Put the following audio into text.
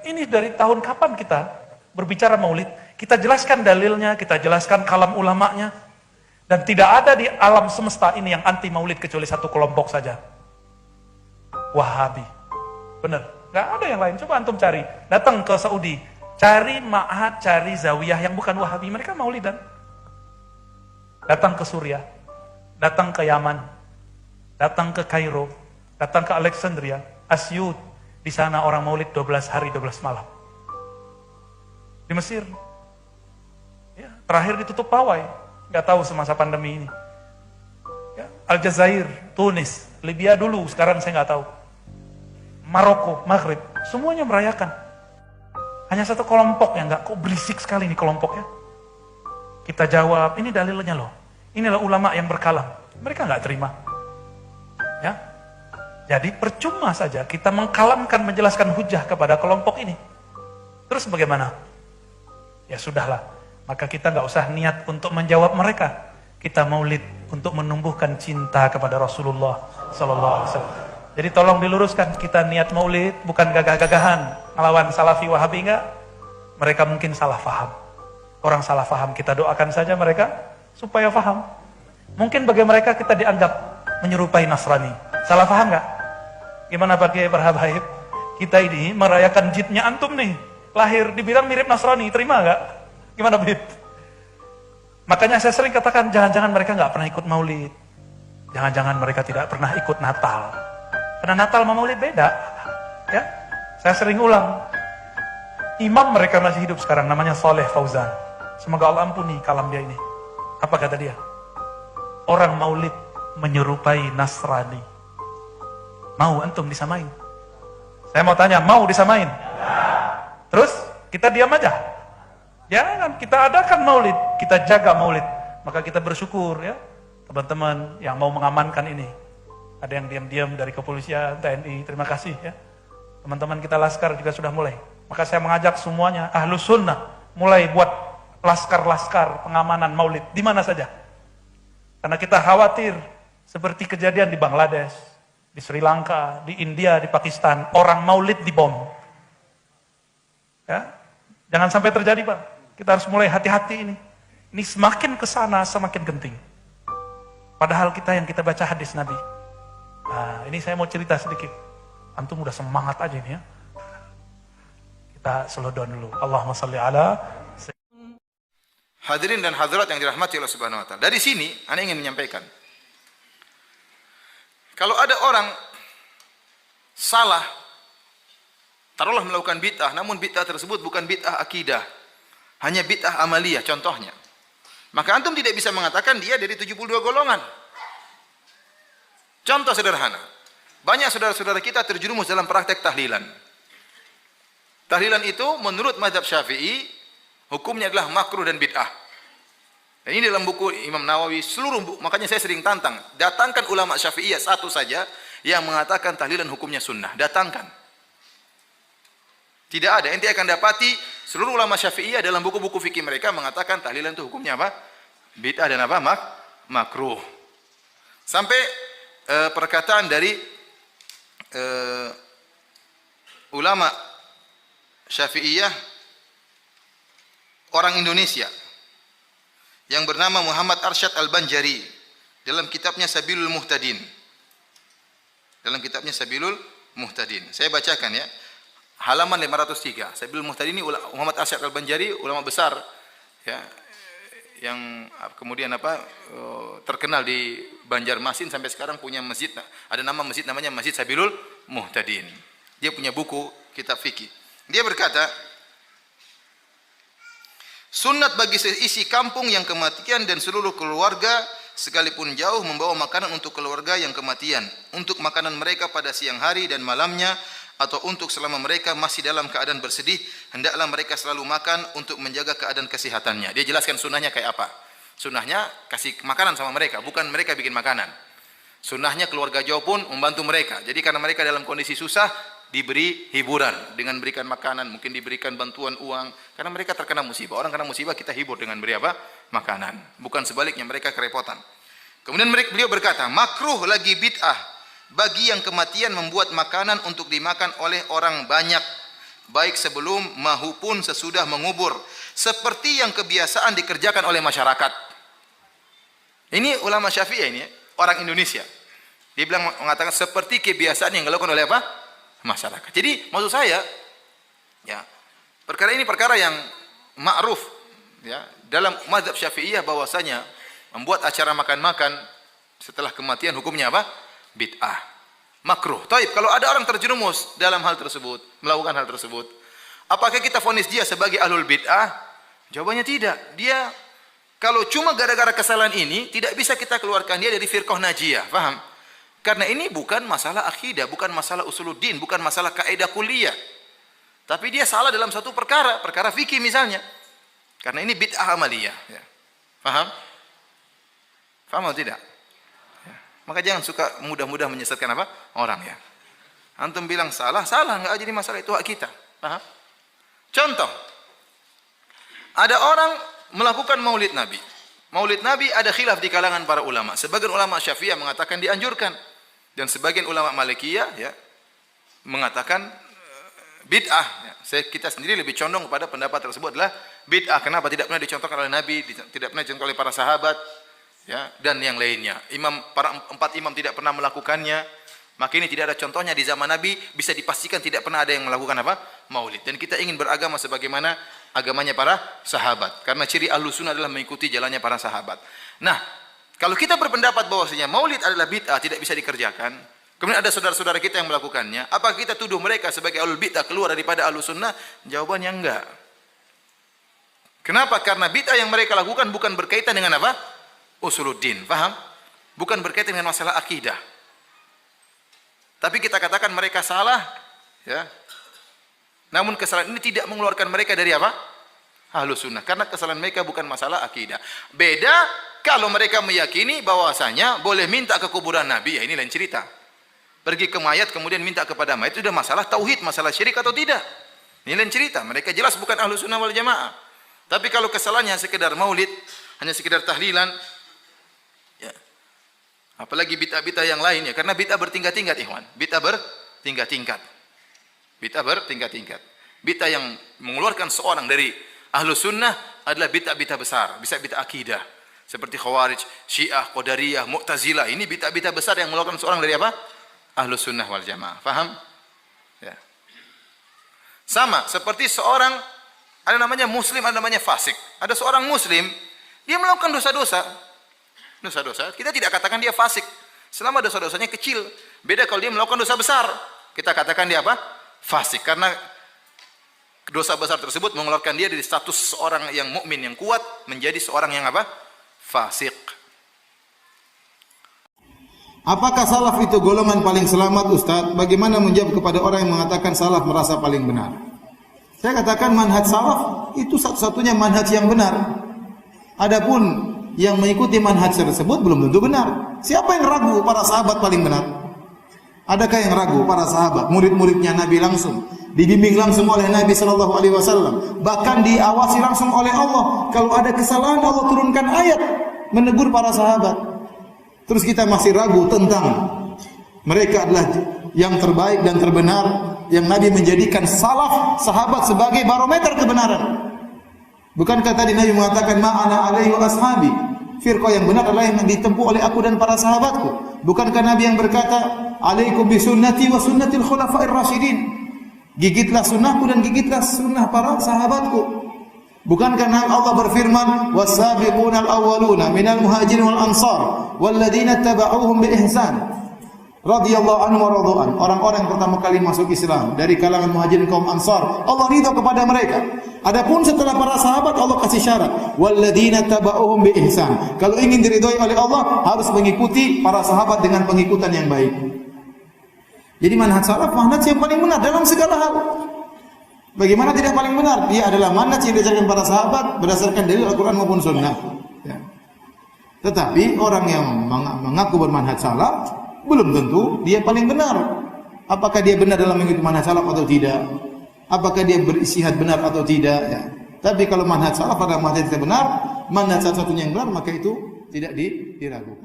ini dari tahun kapan kita berbicara maulid? Kita jelaskan dalilnya, kita jelaskan kalam ulamanya. Dan tidak ada di alam semesta ini yang anti maulid kecuali satu kelompok saja. Wahabi. Benar. Nggak ada yang lain. Coba antum cari. Datang ke Saudi. Cari ma'had, cari zawiyah yang bukan wahabi. Mereka maulidan. Datang ke Suriah. Datang ke Yaman. Datang ke Kairo. Datang ke Alexandria. Asyut. Di sana orang maulid 12 hari, 12 malam. Di Mesir. Ya, terakhir ditutup pawai. Nggak tahu semasa pandemi ini. Ya, Aljazair, Tunis, Libya dulu, sekarang saya nggak tahu. Maroko, Maghrib, semuanya merayakan. Hanya satu kelompok yang nggak, kok berisik sekali nih kelompoknya. Kita jawab, ini dalilnya loh. Inilah ulama yang berkalam. Mereka nggak terima. Ya, jadi percuma saja kita mengkalamkan, menjelaskan hujah kepada kelompok ini. Terus bagaimana? Ya sudahlah. Maka kita nggak usah niat untuk menjawab mereka. Kita maulid untuk menumbuhkan cinta kepada Rasulullah Sallallahu Alaihi Wasallam. Jadi tolong diluruskan, kita niat maulid bukan gagah-gagahan melawan Salafi Wahabi, enggak. Mereka mungkin salah faham. Orang salah faham, kita doakan saja mereka supaya faham. Mungkin bagi mereka kita dianggap menyerupai Nasrani. Salah faham nggak? Gimana Pak Kiai Berhabaib? Kita ini merayakan jidnya antum nih, lahir dibilang mirip Nasrani, terima nggak? Gimana Bib? Makanya saya sering katakan, jangan-jangan mereka nggak pernah ikut maulid. Jangan-jangan mereka tidak pernah ikut Natal. Karena Natal sama maulid beda. Ya, saya sering ulang. Imam mereka masih hidup sekarang, namanya Saleh Fauzan. Semoga Allah ampuni kalam dia ini. Apa kata dia? Orang maulid menyerupai Nasrani. Mau antum disamain? Saya mau tanya, mau disamain? Terus kita diam aja? Jangan, kita adakan maulid, kita jaga maulid. Maka kita bersyukur ya, teman-teman yang mau mengamankan ini. Ada yang diam-diam dari kepolisian, TNI, terima kasih ya. Teman-teman kita Laskar juga sudah mulai. Maka saya mengajak semuanya, Ahlus Sunnah, mulai buat laskar-laskar pengamanan maulid, di mana saja. Karena kita khawatir, seperti kejadian di Bangladesh, di Sri Lanka, di India, di Pakistan, orang maulid dibom. Ya, jangan sampai terjadi Pak. Kita harus mulai hati-hati ini. Ini semakin kesana semakin genting. Padahal kita yang kita baca hadis Nabi. Nah, ini saya mau cerita sedikit. Antum udah semangat aja ini ya. Kita slow down dulu. Allahumma salli ala. Hadirin dan hadirat yang dirahmati Allah Subhanahu wa taala. Dari sini ana ingin menyampaikan. Kalau ada orang salah, taruhlah melakukan bid'ah, namun bid'ah tersebut bukan bid'ah akidah, hanya bid'ah amaliyah contohnya. Maka antum tidak bisa mengatakan dia dari 72 golongan. Contoh sederhana. Banyak saudara-saudara kita terjerumus dalam praktek tahlilan. Tahlilan itu menurut mazhab Syafi'i hukumnya adalah makruh dan bid'ah. Dan ini dalam buku Imam Nawawi seluruh buku, makanya saya sering tantang, datangkan ulama Syafi'iyah satu saja yang mengatakan tahlilan hukumnya sunnah, datangkan. Tidak ada, ente akan dapati seluruh ulama Syafi'iyah dalam buku-buku fikih mereka mengatakan tahlilan itu hukumnya apa? Bid'ah dan apa? Makruh. Sampai perkataan dari ulama Syafi'iyah orang Indonesia yang bernama Muhammad Arsyad Al-Banjari dalam kitabnya Sabilul Muhtadin. Dalam kitabnya Sabilul Muhtadin. Saya bacakan ya. Halaman 503. Sabilul Muhtadin ini Muhammad Arsyad Al-Banjari, ulama besar ya, yang kemudian terkenal di Banjarmasin, sampai sekarang punya masjid. Ada nama masjid namanya Masjid Sabilul Muhtadin. Dia punya buku kitab fikih. Dia berkata, sunat bagi seisi kampung yang kematian dan seluruh keluarga sekalipun jauh membawa makanan untuk keluarga yang kematian, untuk makanan mereka pada siang hari dan malamnya, atau untuk selama mereka masih dalam keadaan bersedih, hendaklah mereka selalu makan untuk menjaga keadaan kesehatannya. Dia jelaskan sunnahnya kayak apa. Sunnahnya kasih makanan sama mereka, bukan mereka bikin makanan. Sunnahnya keluarga jauh pun membantu mereka. Jadi karena mereka dalam kondisi susah, diberi hiburan dengan berikan makanan, mungkin diberikan bantuan uang. Karena mereka terkena musibah. Orang kena musibah kita hibur dengan beri apa? Makanan. Bukan sebaliknya, mereka kerepotan. Kemudian beliau berkata, makruh lagi bid'ah bagi yang kematian membuat makanan untuk dimakan oleh orang banyak, baik sebelum maupun sesudah mengubur, seperti yang kebiasaan dikerjakan oleh masyarakat. Ini ulama Syafi'iyah ini, orang Indonesia. Dia bilang, mengatakan seperti kebiasaan yang dilakukan oleh apa? Masyarakat. Jadi maksud saya, ya, perkara ini perkara yang ma'ruf, ya, dalam mazhab Syafi'iyah bahwasanya membuat acara makan-makan setelah kematian hukumnya apa? Bid'ah, makruh. Taib, kalau ada orang terjerumus dalam hal tersebut, melakukan hal tersebut, apakah kita vonis dia sebagai ahlul bid'ah? Jawabannya tidak. Dia kalau cuma gara-gara kesalahan ini, tidak bisa kita keluarkan dia dari firqah najiyah, paham? Karena ini bukan masalah akidah, bukan masalah usuluddin, bukan masalah kaidah kuliah. Tapi dia salah dalam satu perkara, perkara fikih misalnya. Karena ini bid'ah amaliyah, ya. Paham? Paham atau tidak? Ya. Maka jangan suka mudah-mudah menyesatkan apa? Orang, ya. Antum bilang salah, enggak jadi masalah, itu hak kita. Paham? Contoh, ada orang melakukan maulid Nabi. Maulid Nabi ada khilaf di kalangan para ulama. Sebagian ulama Syafi'iyah mengatakan dianjurkan. Dan sebagian ulama Malikiyah, ya, mengatakan bid'ah. Ya. Kita sendiri lebih condong kepada pendapat tersebut adalah bid'ah. Kenapa? Tidak pernah dicontohkan oleh Nabi, tidak pernah dicontohkan oleh para sahabat, ya, dan yang lainnya. Para empat imam tidak pernah melakukannya. Maka ini tidak ada contohnya di zaman Nabi, bisa dipastikan tidak pernah ada yang melakukan apa? Maulid. Dan kita ingin beragama sebagaimana agamanya para sahabat. Karena ciri Ahlus Sunnah adalah mengikuti jalannya para sahabat. Nah, kalau kita berpendapat bahwasanya maulid adalah bid'ah, tidak bisa dikerjakan, kemudian ada saudara-saudara kita yang melakukannya, apakah kita tuduh mereka sebagai ahlul bid'ah keluar daripada Ahlus Sunnah? Jawabannya enggak. Kenapa? Karena bid'ah yang mereka lakukan bukan berkaitan dengan apa? Usuluddin, paham? Bukan berkaitan dengan masalah akidah. Tapi kita katakan mereka salah, ya. Namun kesalahan ini tidak mengeluarkan mereka dari apa? Ahlus Sunnah. Karena kesalahan mereka bukan masalah akidah. Beda kalau mereka meyakini bahwasanya boleh minta ke kuburan Nabi, ya ini lain cerita. Pergi ke mayat kemudian minta kepada mayat, itu sudah masalah tauhid, masalah syirik atau tidak. Ini lain cerita. Mereka jelas bukan Ahlus Sunnah wal Jamaah. Tapi kalau kesalahannya sekedar maulid, hanya sekedar tahlilan, ya. Apalagi bid'ah-bid'ah yang lain, ya, karena bid'ah bertingkat-tingkat, ikhwan. Bid'ah bertingkat-tingkat. Bid'ah bertingkat-tingkat. Bid'ah yang mengeluarkan seorang dari Ahlus Sunnah adalah bid'ah-bid'ah besar, bisa bid'ah akidah. Seperti Khawarij, Syiah, Qadariyah, Mu'tazilah. Ini bid'ah-bid'ah besar yang mengeluarkan seorang dari apa? Ahlus Sunnah wal Jamaah. Paham? Ya. Sama seperti seorang, ada namanya muslim, ada namanya fasik. Ada seorang muslim, dia melakukan dosa-dosa. Dosa-dosa, kita tidak katakan dia fasik selama dosa-dosanya kecil. Beda kalau dia melakukan dosa besar, kita katakan dia apa? Fasik. Karena dosa besar tersebut mengeluarkan dia dari status seorang yang mukmin yang kuat menjadi seorang yang apa? Fasik. Apakah salaf itu golongan paling selamat, Ustaz? Bagaimana menjawab kepada orang yang mengatakan salaf merasa paling benar? Saya katakan manhaj salaf itu satu-satunya manhaj yang benar. Adapun yang mengikuti manhaj tersebut belum tentu benar. Siapa yang ragu para sahabat paling benar? Adakah yang ragu para sahabat, murid-muridnya Nabi langsung, dibimbing langsung oleh Nabi sallallahu alaihi wasallam, bahkan diawasi langsung oleh Allah. Kalau ada kesalahan Allah turunkan ayat menegur para sahabat. Terus kita masih ragu tentang mereka adalah yang terbaik dan terbenar, yang Nabi menjadikan salaf sahabat sebagai barometer kebenaran. Bukankah tadi Nabi mengatakan ma'ana alaihi wa ashabi? Firqah yang benar adalah yang ditempuh oleh aku dan para sahabatku. Bukankah Nabi yang berkata, "Alaikum bisunnati wa sunnatil khulafa'ir rasyidin." Gigitlah sunnahku dan gigitlah sunnah para sahabatku. Bukankah Allah berfirman, "Was-sabiqunal awwaluna minal muhajirin wal ansar wal ladzina tabauhum bi ihsan radhiyallahu anhum wa radu'an." Orang-orang yang pertama kali masuk Islam dari kalangan muhajirin kaum ansar, Allah ridha kepada mereka. Adapun setelah para sahabat Allah kasih syarat, "Wal ladzina tabauhum bi ihsan." Kalau ingin diridhoi oleh Allah harus mengikuti para sahabat dengan pengikutan yang baik. Jadi manhaj salaf manhaj yang paling benar dalam segala hal. Bagaimana tidak paling benar? Dia adalah manhaj yang diajarkan para sahabat berdasarkan dalil Al-Quran maupun Sunnah. Ya. Tetapi orang yang mengaku bermanhaj salaf belum tentu dia paling benar. Apakah dia benar dalam mengikuti manhaj salaf atau tidak? Apakah dia beristihad benar atau tidak? Ya. Tapi kalau manhaj salaf adalah manhaj yang benar, manhaj satu-satunya yang benar, maka itu tidak diragukan.